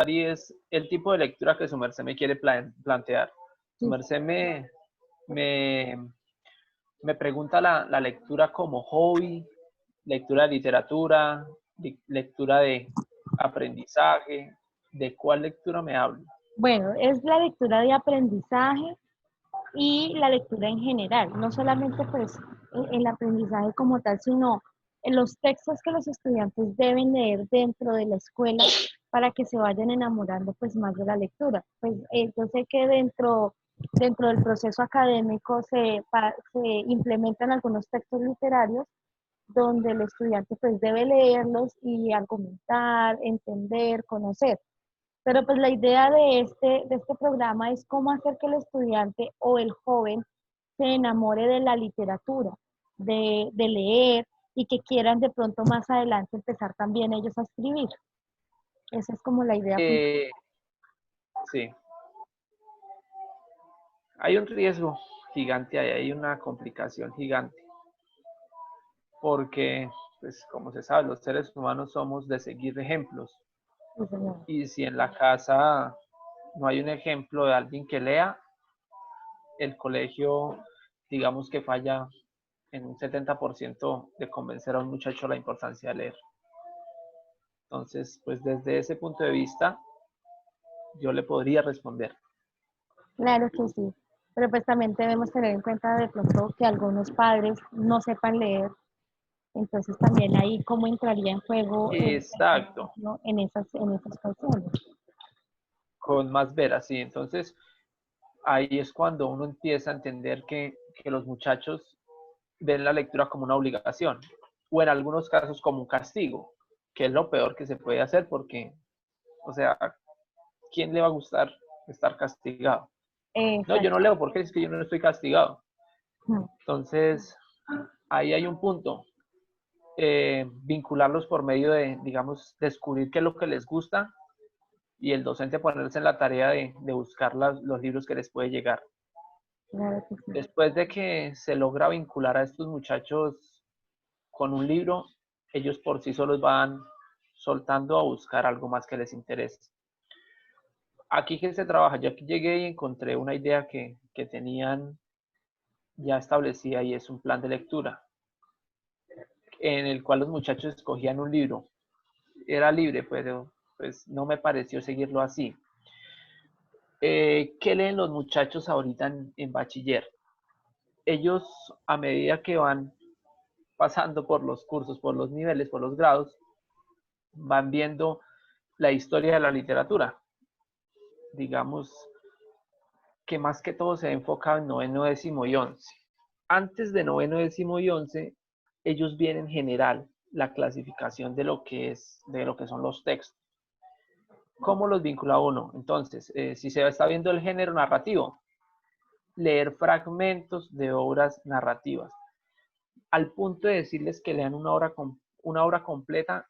y es el tipo de lectura que su merced me quiere plantear. Su Sí. merced me, me pregunta la lectura como hobby, lectura de literatura, lectura de aprendizaje, ¿de cuál lectura me habla? Bueno, es la lectura de aprendizaje y la lectura en general, no solamente pues el aprendizaje como tal, sino en los textos que los estudiantes deben leer dentro de la escuela para que se vayan enamorando pues más de la lectura. Pues yo sé que dentro del proceso académico se implementan algunos textos literarios donde el estudiante pues debe leerlos y argumentar, entender, conocer. Pero pues la idea de este programa es cómo hacer que el estudiante o el joven se enamore de la literatura, de leer y que quieran de pronto más adelante empezar también ellos a escribir. Esa es como la idea principal. Sí, hay un riesgo gigante ahí, hay una complicación gigante, porque, pues como se sabe, los seres humanos somos de seguir ejemplos. Sí, señor. Y si en la casa no hay un ejemplo de alguien que lea, el colegio, digamos que falla en un 70% de convencer a un muchacho la importancia de leer. Entonces, pues desde ese punto de vista, yo le podría responder. Claro que sí, pero pues también debemos tener en cuenta de pronto que algunos padres no sepan leer, entonces también ahí cómo entraría en juego el Exacto, colegio en esas cuestiones. con más veras, sí. Entonces, ahí es cuando uno empieza a entender que los muchachos ven la lectura como una obligación, o en algunos casos como un castigo, que es lo peor que se puede hacer porque, o sea, ¿quién le va a gustar estar castigado? No, yo no Exacto. leo porque es que yo no estoy castigado. Entonces, ahí hay un punto. Vincularlos por medio de, digamos, descubrir qué es lo que les gusta y el docente ponerse en la tarea de buscar los libros que les puede llegar. Claro que sí. Después de que se logra vincular a estos muchachos con un libro, ellos por sí solos van soltando a buscar algo más que les interese. Aquí que se trabaja, yo aquí llegué y encontré una idea que tenían ya establecida y es un plan de lectura en el cual los muchachos escogían un libro. Era libre, pero pues no me pareció seguirlo así. ¿Qué leen los muchachos ahorita en bachiller? Ellos, a medida que van pasando por los cursos, por los niveles, por los grados, van viendo la historia de la literatura. Digamos que más que todo se enfoca en noveno, décimo y once. Antes de noveno, décimo y once, ellos vienen en general la clasificación de lo que son los textos. ¿Cómo los vincula uno? Entonces, si se está viendo el género narrativo, leer fragmentos de obras narrativas, al punto de decirles que lean una obra completa.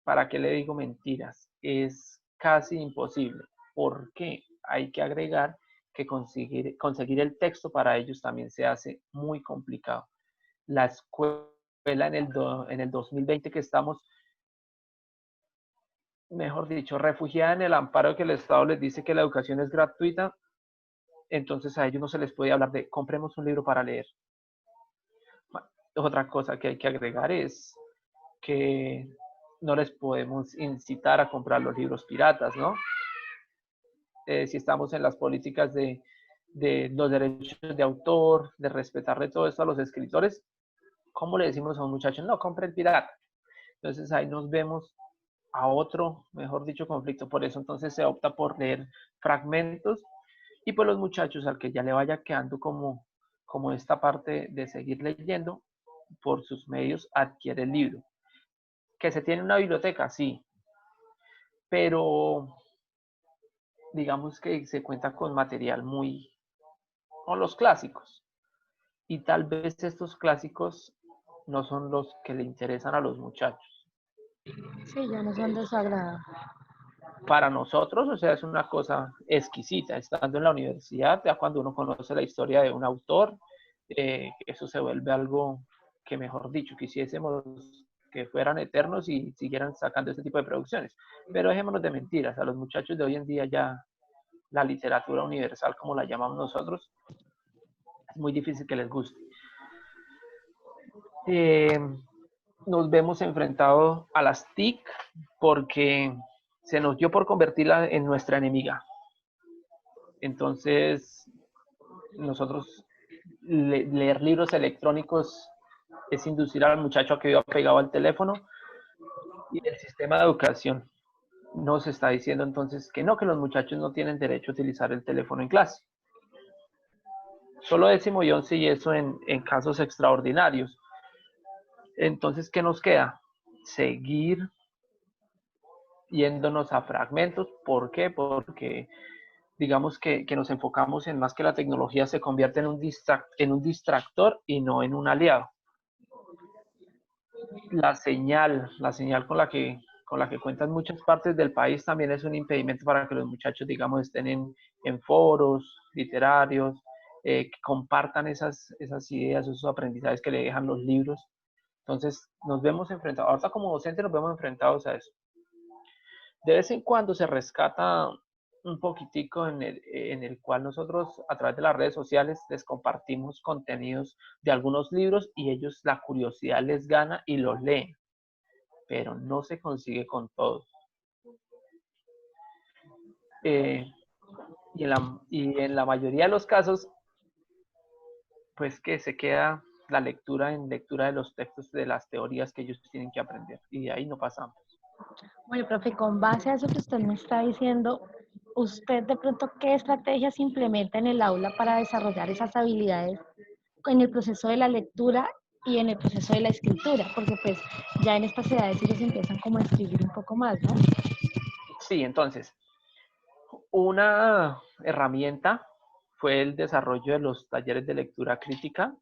¿Para qué le digo mentiras? Es casi imposible. ¿Por qué? Hay que agregar que conseguir el texto para ellos también se hace muy complicado. La escuela en el 2020 que estamos, mejor dicho, refugiada en el amparo que el Estado les dice que la educación es gratuita, entonces a ellos no se les puede hablar de compremos un libro para leer. Otra cosa que hay que agregar es que no les podemos incitar a comprar los libros piratas, ¿no? Si estamos en las políticas de los derechos de autor, de respetarle todo esto a los escritores, ¿cómo le decimos a un muchacho? No, compre el pirata. Entonces ahí nos vemos a otro, mejor dicho, conflicto. Por eso entonces se opta por leer fragmentos y pues los muchachos al que ya le vaya quedando como esta parte de seguir leyendo, por sus medios adquiere el libro. Que se tiene una biblioteca, sí, pero digamos que se cuenta con material con los clásicos. Y tal vez estos clásicos no son los que le interesan a los muchachos. Sí, ya no son de su agrado. Para nosotros, o sea, es una cosa exquisita. Estando en la universidad, ya cuando uno conoce la historia de un autor, eso se vuelve algo que, mejor dicho, quisiésemos que fueran eternos y siguieran sacando este tipo de producciones. Pero dejémonos de mentiras, a los muchachos de hoy en día ya la literatura universal, como la llamamos nosotros, es muy difícil que les guste. Nos vemos enfrentados a las TIC porque se nos dio por convertirla en nuestra enemiga. Entonces, nosotros leer libros electrónicos es inducir al muchacho a que viva pegado al teléfono, y el sistema de educación nos está diciendo entonces que no, que los muchachos no tienen derecho a utilizar el teléfono en clase. Solo 10º y 11 y eso en casos extraordinarios. Entonces, ¿qué nos queda? Seguir yéndonos a fragmentos. ¿Por qué? Porque digamos que nos enfocamos en más que la tecnología se convierte en un distractor y no en un aliado. La señal con la que cuentan muchas partes del país también es un impedimento para que los muchachos, digamos, estén en foros literarios, que compartan esas ideas, esos aprendizajes que le dejan los libros. Entonces, nos vemos enfrentados, ahorita como docente nos vemos enfrentados a eso. De vez en cuando se rescata un poquitico en el cual nosotros a través de las redes sociales les compartimos contenidos de algunos libros y ellos la curiosidad les gana y los leen, pero no se consigue con todos. Y en la mayoría de los casos, pues que se queda la lectura en lectura de los textos de las teorías que ellos tienen que aprender y de ahí no pasamos. Bueno, profe, con base a eso que usted me está diciendo, ¿usted de pronto qué estrategias implementa en el aula para desarrollar esas habilidades en el proceso de la lectura y en el proceso de la escritura? Porque pues ya en estas edades ellos empiezan como a escribir un poco más, ¿no? Sí, entonces, una herramienta fue el desarrollo de los talleres de lectura crítica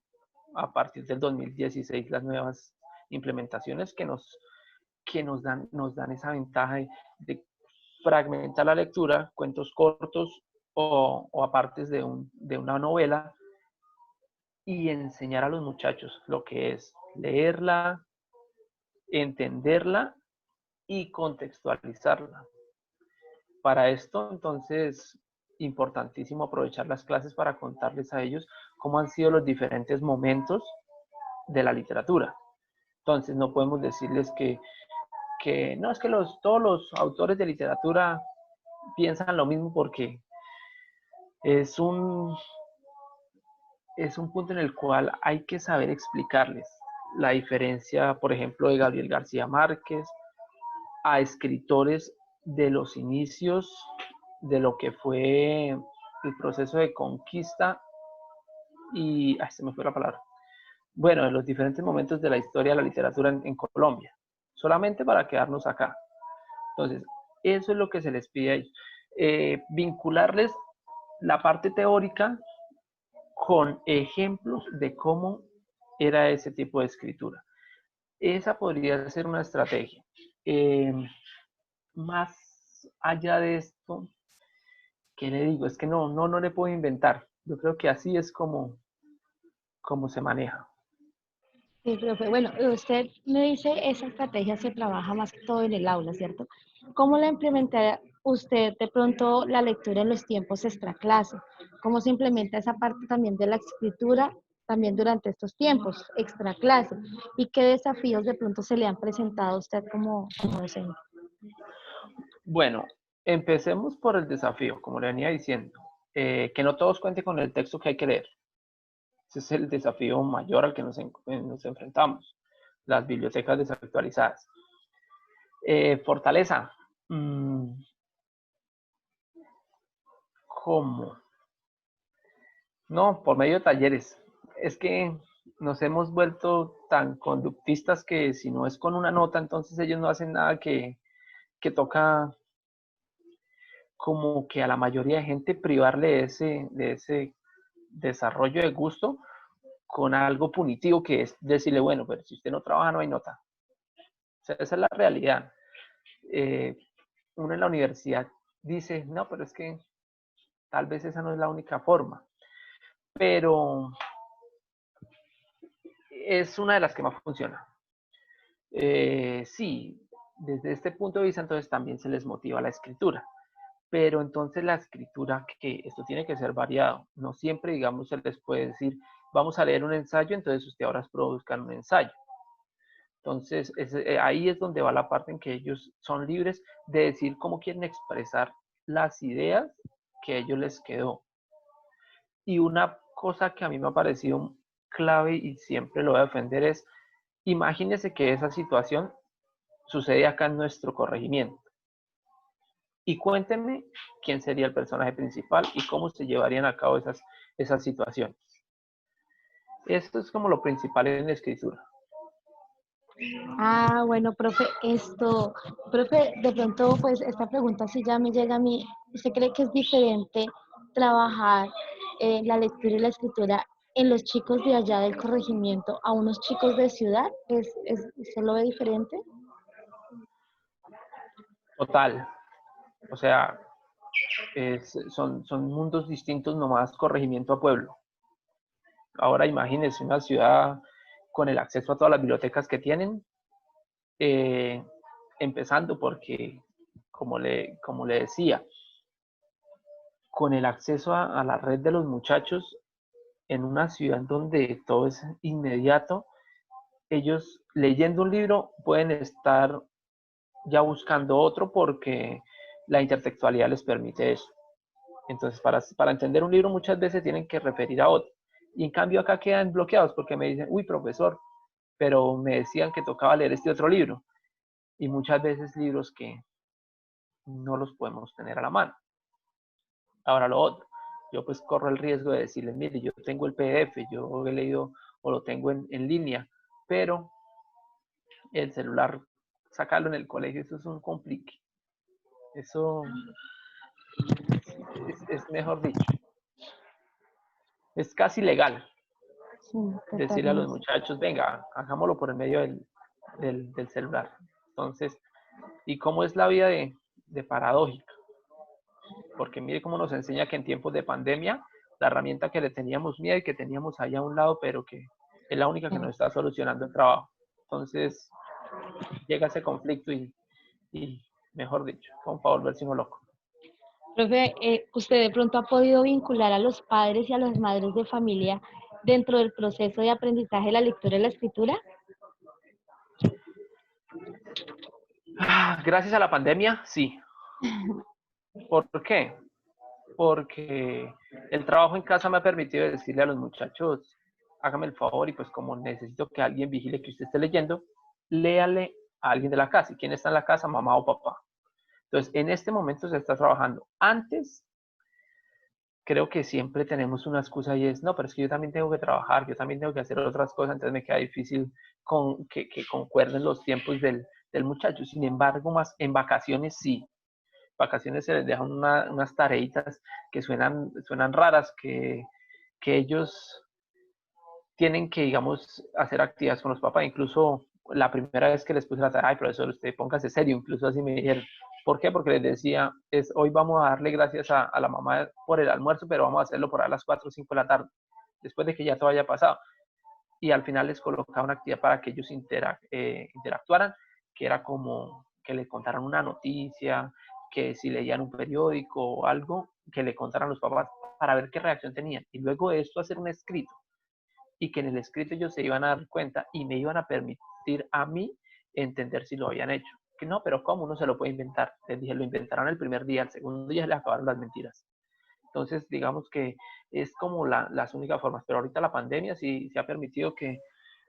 a partir del 2016, las nuevas implementaciones que nos dan esa ventaja de fragmentar la lectura, cuentos cortos o apartes de una novela, y enseñar a los muchachos lo que es leerla, entenderla y contextualizarla. Para esto, entonces, importantísimo aprovechar las clases para contarles a ellos cómo han sido los diferentes momentos de la literatura. Entonces, no podemos decirles que no, es que todos los autores de literatura piensan lo mismo, porque es un, es un punto en el cual hay que saber explicarles la diferencia, por ejemplo, de Gabriel García Márquez a escritores de los inicios de lo que fue el proceso de conquista y, se me fue la palabra, bueno, de los diferentes momentos de la historia de la literatura en Colombia, solamente para quedarnos acá. Entonces, eso es lo que se les pide a ellos, vincularles la parte teórica con ejemplos de cómo era ese tipo de escritura. Esa podría ser una estrategia. Más allá de esto, ¿qué le digo? Es que no le puedo inventar. Yo creo que así es como se maneja. Sí, profe. Bueno, usted me dice esa estrategia se trabaja más que todo en el aula, ¿cierto? ¿Cómo la implementa usted de pronto la lectura en los tiempos extra clase? ¿Cómo se implementa esa parte también de la escritura también durante estos tiempos extra clase? ¿Y qué desafíos de pronto se le han presentado a usted como docente? Bueno, empecemos por el desafío, como le venía diciendo, que no todos cuenten con el texto que hay que leer. Ese es el desafío mayor al que nos enfrentamos, las bibliotecas desactualizadas. Fortaleza. ¿Cómo? No, por medio de talleres. Es que nos hemos vuelto tan conductistas que si no es con una nota, entonces ellos no hacen nada, que toca como que a la mayoría de gente privarle de ese desarrollo de gusto con algo punitivo, que es decirle, bueno, pero si usted no trabaja no hay nota. O sea, esa es la realidad. Eh, Uno en la universidad dice, no, pero es que tal vez esa no es la única forma, pero es una de las que más funciona. Sí, desde este punto de vista entonces también se les motiva la escritura. Pero entonces la escritura, que esto tiene que ser variado. No siempre, digamos, se les puede decir, vamos a leer un ensayo, entonces usted ahora produzcan un ensayo. Entonces, ahí es donde va la parte en que ellos son libres de decir cómo quieren expresar las ideas que a ellos les quedó. Y una cosa que a mí me ha parecido clave y siempre lo voy a defender es, imagínese que esa situación sucede acá en nuestro corregimiento. Y cuéntenme quién sería el personaje principal y cómo se llevarían a cabo esas situaciones. Esto es como lo principal en la escritura. Ah, bueno, profe, profe, de pronto, pues esta pregunta sí ya me llega a mí. ¿Usted cree que es diferente trabajar la lectura y la escritura en los chicos de allá del corregimiento a unos chicos de ciudad? ¿Usted lo ve diferente? Total. O sea, son mundos distintos nomás corregimiento a pueblo. Ahora imagínense una ciudad con el acceso a todas las bibliotecas que tienen, eh, empezando porque, como le decía, con el acceso a la red de los muchachos en una ciudad donde todo es inmediato, ellos leyendo un libro pueden estar ya buscando otro porque la intertextualidad les permite eso. Entonces, para entender un libro muchas veces tienen que referir a otro. Y en cambio acá quedan bloqueados porque me dicen, uy, profesor, pero me decían que tocaba leer este otro libro. Y muchas veces libros que no los podemos tener a la mano. Ahora lo otro, yo pues corro el riesgo de decirles, mire, yo tengo el PDF, yo he leído o lo tengo en línea, pero el celular, sacarlo en el colegio, eso es un complique. Eso es mejor dicho, es casi legal Sí, decirle a los totalmente. muchachos, venga, hagámoslo por el medio del celular. Entonces, ¿y cómo es la vida de paradójica? Porque mire cómo nos enseña que en tiempos de pandemia, la herramienta que le teníamos miedo y que teníamos allá a un lado, pero que es la única que nos está solucionando el trabajo. Entonces, llega ese conflicto y mejor dicho, como para volverse uno loco. Profe, ¿usted de pronto ha podido vincular a los padres y a las madres de familia dentro del proceso de aprendizaje de la lectura y la escritura? Gracias a la pandemia, sí. ¿Por qué? Porque el trabajo en casa me ha permitido decirle a los muchachos, hágame el favor y pues como necesito que alguien vigile que usted esté leyendo, léale a alguien de la casa. ¿Y quién está en la casa? Mamá o papá. Entonces, en este momento se está trabajando. Antes, creo que siempre tenemos una excusa y es, no, pero es que yo también tengo que trabajar, yo también tengo que hacer otras cosas, entonces me queda difícil que concuerden los tiempos del muchacho. Sin embargo, más en vacaciones sí. Vacaciones se les dejan unas tareitas que suenan raras, que ellos tienen que, digamos, hacer actividades con los papás. Incluso la primera vez que les puse la tarea, ay, profesor, usted póngase serio, incluso así me dijeron. ¿Por qué? Porque les decía, hoy vamos a darle gracias a la mamá por el almuerzo, pero vamos a hacerlo por a las 4 o 5 de la tarde, después de que ya todo haya pasado. Y al final les colocaba una actividad para que ellos interactuaran, que era como que le contaran una noticia, que si leían un periódico o algo, que le contaran a los papás para ver qué reacción tenían. Y luego de esto hacer un escrito y que en el escrito ellos se iban a dar cuenta y me iban a permitir a mí entender si lo habían hecho. Que no, pero ¿cómo uno se lo puede inventar? Les dije, lo inventaron el primer día, el segundo día les acabaron las mentiras. Entonces, digamos que es como las únicas formas, pero ahorita la pandemia sí, ha permitido que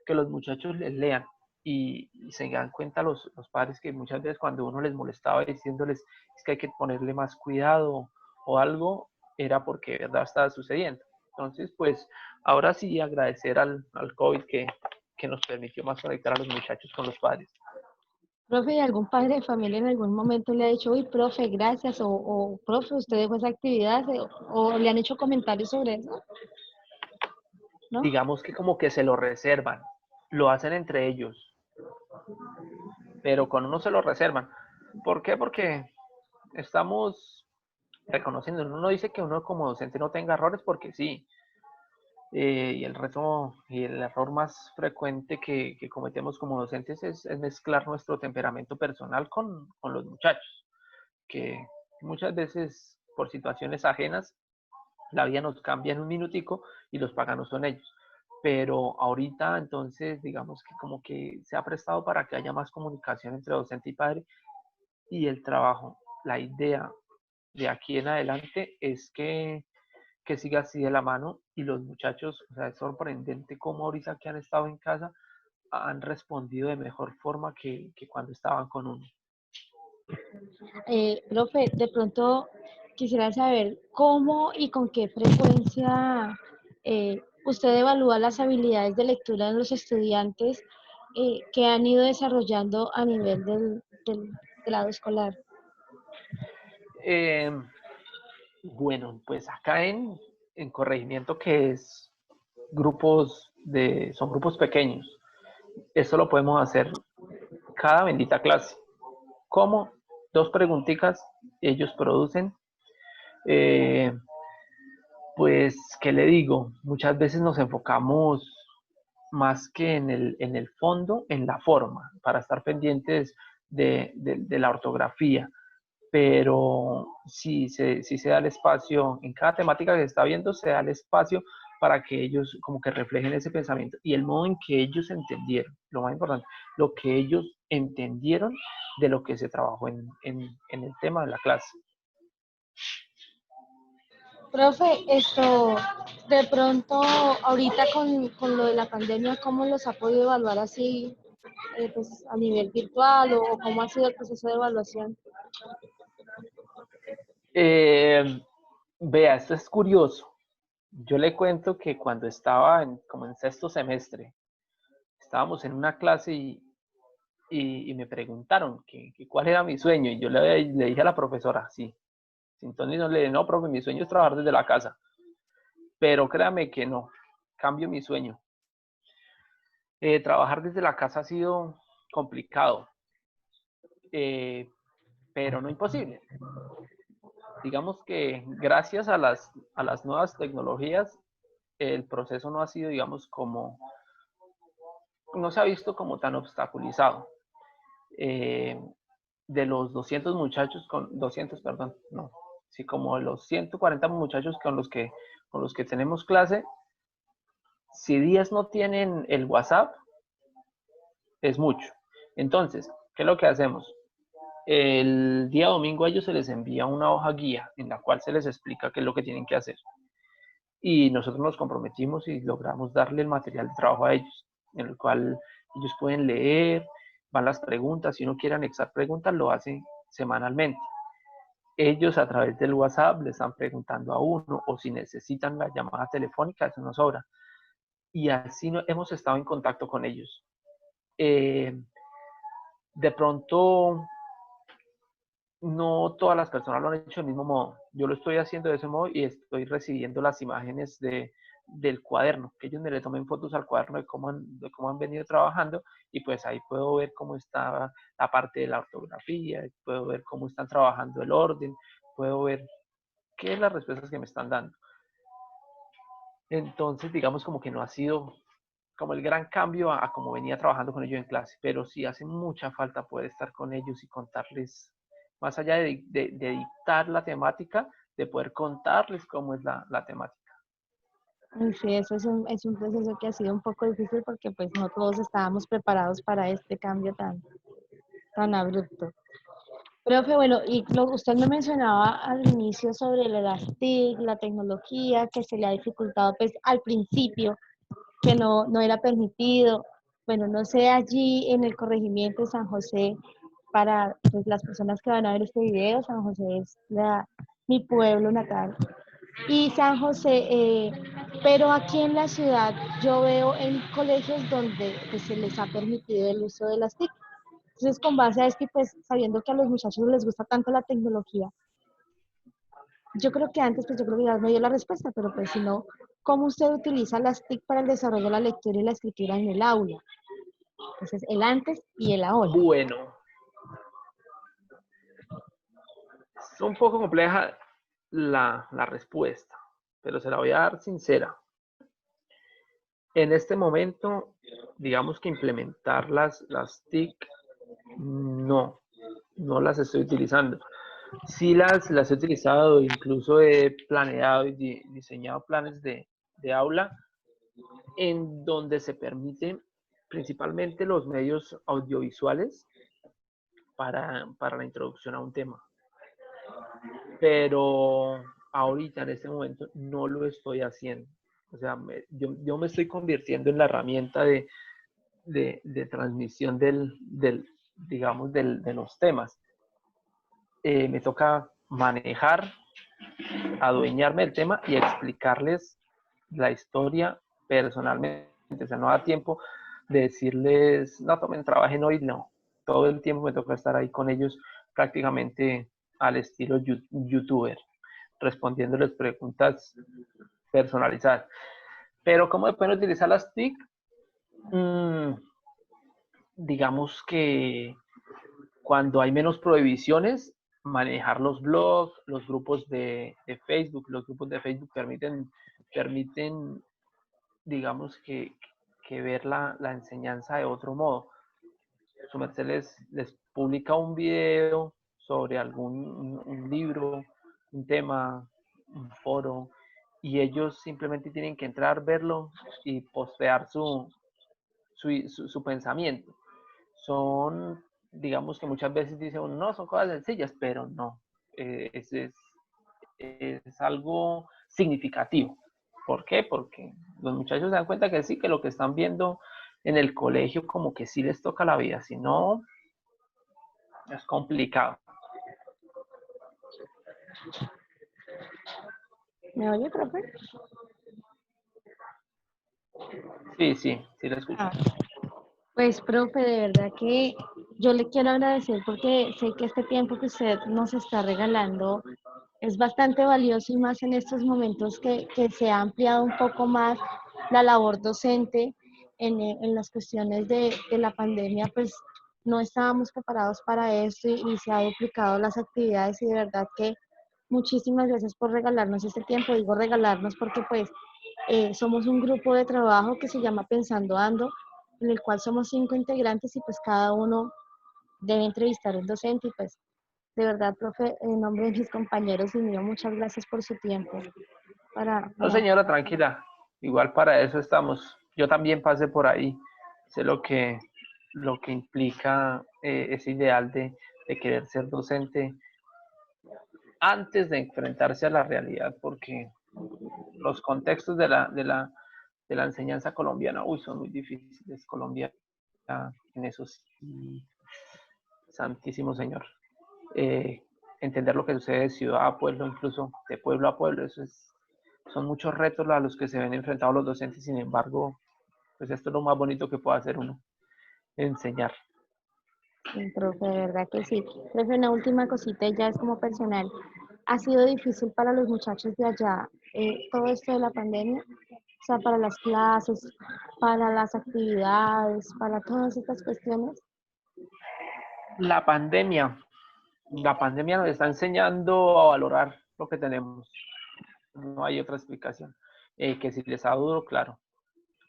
los muchachos les lean y se dan cuenta los padres que muchas veces cuando uno les molestaba diciéndoles es que hay que ponerle más cuidado o algo, era porque de verdad estaba sucediendo. Entonces, pues ahora sí agradecer al COVID que nos permitió más conectar a los muchachos con los padres. Profe, ¿y algún padre de familia en algún momento le ha dicho, uy, profe, gracias, o profe, usted dejó esa actividad, o le han hecho comentarios sobre eso? ¿No? Digamos que como que se lo reservan, lo hacen entre ellos, pero con uno se lo reservan. ¿Por qué? Porque estamos reconociendo, uno dice que uno como docente no tenga errores porque sí, Y el reto y el error más frecuente que cometemos como docentes es mezclar nuestro temperamento personal con los muchachos, que muchas veces por situaciones ajenas la vida nos cambia en un minutico y los paganos son ellos. Pero ahorita entonces digamos que como que se ha prestado para que haya más comunicación entre docente y padre y el trabajo. La idea de aquí en adelante es que siga así de la mano y los muchachos, o sea, es sorprendente cómo ahorita que han estado en casa han respondido de mejor forma que cuando estaban con uno. Profe, de pronto quisiera saber cómo y con qué frecuencia usted evalúa las habilidades de lectura en los estudiantes que han ido desarrollando a nivel del grado escolar. Eh, bueno, pues acá en corregimiento que es son grupos pequeños. Esto lo podemos hacer cada bendita clase. ¿Cómo? Dos preguntitas, ellos producen. Eh, pues, ¿qué le digo? Muchas veces nos enfocamos más que en el fondo, en la forma, para estar pendientes de la ortografía. Pero sí se da el espacio, en cada temática que se está viendo, se da el espacio para que ellos como que reflejen ese pensamiento y el modo en que ellos entendieron, lo más importante, lo que ellos entendieron de lo que se trabajó en el tema de la clase. Profe, esto, de pronto, ahorita con lo de la pandemia, ¿cómo los ha podido evaluar así, pues, a nivel virtual o cómo ha sido el proceso de evaluación? Eh, Vea, esto es curioso. Yo le cuento que cuando estaba como en sexto semestre, estábamos en una clase y me preguntaron que cuál era mi sueño y yo le dije a la profesora, sí, entonces no le dije, no, profe, mi sueño es trabajar desde la casa, pero créame que no, cambio mi sueño. Trabajar desde la casa ha sido complicado, eh, pero no imposible. Digamos que gracias a las nuevas tecnologías, el proceso no ha sido, digamos, no se ha visto como tan obstaculizado. Eh, de los 200 muchachos, 200, perdón, no, sí, como de los 140 muchachos con los que tenemos clase, si 10 no tienen el WhatsApp, es mucho. Entonces, ¿qué es lo que hacemos? El día domingo a ellos se les envía una hoja guía en la cual se les explica qué es lo que tienen que hacer. Y nosotros nos comprometimos y logramos darle el material de trabajo a ellos, en el cual ellos pueden leer, van las preguntas, si uno quiere anexar preguntas, lo hacen semanalmente. Ellos a través del WhatsApp le están preguntando a uno o si necesitan la llamada telefónica, eso nos sobra. Y así no, hemos estado en contacto con ellos. Eh, de pronto, no todas las personas lo han hecho del mismo modo. Yo lo estoy haciendo de ese modo y estoy recibiendo las imágenes del cuaderno, que ellos me le tomen fotos al cuaderno de cómo han venido trabajando y pues ahí puedo ver cómo está la parte de la ortografía, puedo ver cómo están trabajando el orden, puedo ver qué es las respuestas que me están dando. Entonces, digamos como que no ha sido como el gran cambio a como venía trabajando con ellos en clase, pero sí hace mucha falta poder estar con ellos y contarles, más allá de dictar la temática, de poder contarles cómo es la temática. Y sí, eso es un proceso que ha sido un poco difícil porque pues no todos estábamos preparados para este cambio tan abrupto. Profe, bueno, usted me mencionaba al inicio sobre las TIC, la tecnología, que se le ha dificultado pues al principio, que no era permitido. Bueno, no sé, allí en el corregimiento de San José, para pues, las personas que van a ver este video, San José es mi pueblo natal. Y San José, pero aquí en la ciudad yo veo en colegios donde pues, se les ha permitido el uso de las TIC. Entonces, con base a esto y pues sabiendo que a los muchachos les gusta tanto la tecnología, yo creo que antes, pues yo creo que ya me dio la respuesta, pero pues si no, ¿cómo usted utiliza las TIC para el desarrollo de la lectura y la escritura en el aula? Entonces, el antes y el ahora. Bueno, es un poco compleja la respuesta, pero se la voy a dar sincera. En este momento, digamos que implementar las TIC, no las estoy utilizando. Sí las he utilizado, incluso he planeado y diseñado planes de aula en donde se permiten principalmente los medios audiovisuales para la introducción a un tema. Pero ahorita, en este momento, no lo estoy haciendo. O sea, yo me estoy convirtiendo en la herramienta de transmisión digamos, de los temas. Me toca manejar, adueñarme del tema y explicarles la historia personalmente. O sea, no da tiempo de decirles, no, tomen, trabajen hoy, no. Todo el tiempo me toca estar ahí con ellos prácticamente al estilo youtuber, respondiéndoles preguntas personalizadas. Pero ¿cómo se pueden utilizar las TIC? Digamos que cuando hay menos prohibiciones, manejar los blogs, los grupos de Facebook. Los grupos de Facebook permiten digamos que ver la enseñanza de otro modo. Su merced les publica un video sobre algún un libro, un tema, un foro, y ellos simplemente tienen que entrar, verlo y postear su pensamiento. Son, digamos que muchas veces dice uno, no, son cosas sencillas, pero no. Es algo significativo. ¿Por qué? Porque los muchachos se dan cuenta que sí, que lo que están viendo en el colegio como que sí les toca la vida, si no, es complicado. ¿Me oye, profe? Sí, lo escucho. Pues, profe, de verdad que yo le quiero agradecer porque sé que este tiempo que usted nos está regalando es bastante valioso y más en estos momentos que se ha ampliado un poco más la labor docente en las cuestiones de la pandemia, pues no estábamos preparados para esto y se ha duplicado las actividades y de verdad que muchísimas gracias por regalarnos este tiempo. Digo regalarnos porque pues somos un grupo de trabajo que se llama Pensando Ando, en el cual somos 5 integrantes y pues cada uno debe entrevistar a un docente y pues de verdad, profe, en nombre de mis compañeros y mío, muchas gracias por su tiempo. No, señora, tranquila. Igual para eso estamos. Yo también pasé por ahí. Sé lo que implica ese ideal de querer ser docente antes de enfrentarse a la realidad, porque los contextos de la enseñanza colombiana, son muy difíciles. Colombia, en eso sí, santísimo señor. Eh, Entender lo que sucede de ciudad a pueblo, incluso de pueblo a pueblo, son muchos retos a los que se ven enfrentados los docentes. Sin embargo, pues esto es lo más bonito que puede hacer uno, enseñar. Profe, de verdad que sí. Profe, una última cosita y ya es como personal. ¿Ha sido difícil para los muchachos de allá todo esto de la pandemia? O sea, para las clases, para las actividades, para todas estas cuestiones. La pandemia, la pandemia nos está enseñando a valorar lo que tenemos. No hay otra explicación. Que si les ha duro, claro,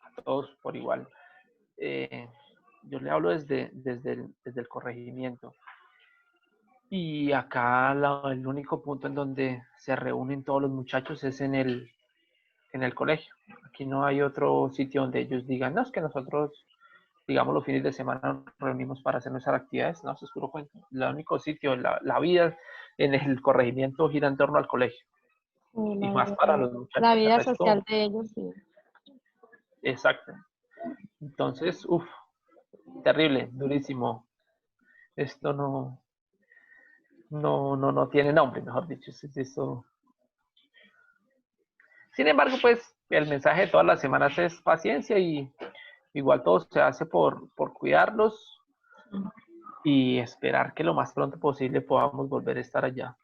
a todos por igual. Eh, yo le hablo desde el corregimiento. Y acá el único punto en donde se reúnen todos los muchachos es en el colegio. Aquí no hay otro sitio donde ellos digan, no, es que nosotros, digamos, los fines de semana nos reunimos para hacer nuestras actividades. No, eso es puro cuento. El único sitio, la vida en el corregimiento gira en torno al colegio. Y más para los La muchachos. El vida resto, social de ellos, sí. exacto. Entonces, terrible, durísimo. Esto no tiene nombre, mejor dicho. Eso. Sin embargo, pues el mensaje de todas las semanas es paciencia y igual todo se hace por cuidarlos y esperar que lo más pronto posible podamos volver a estar allá.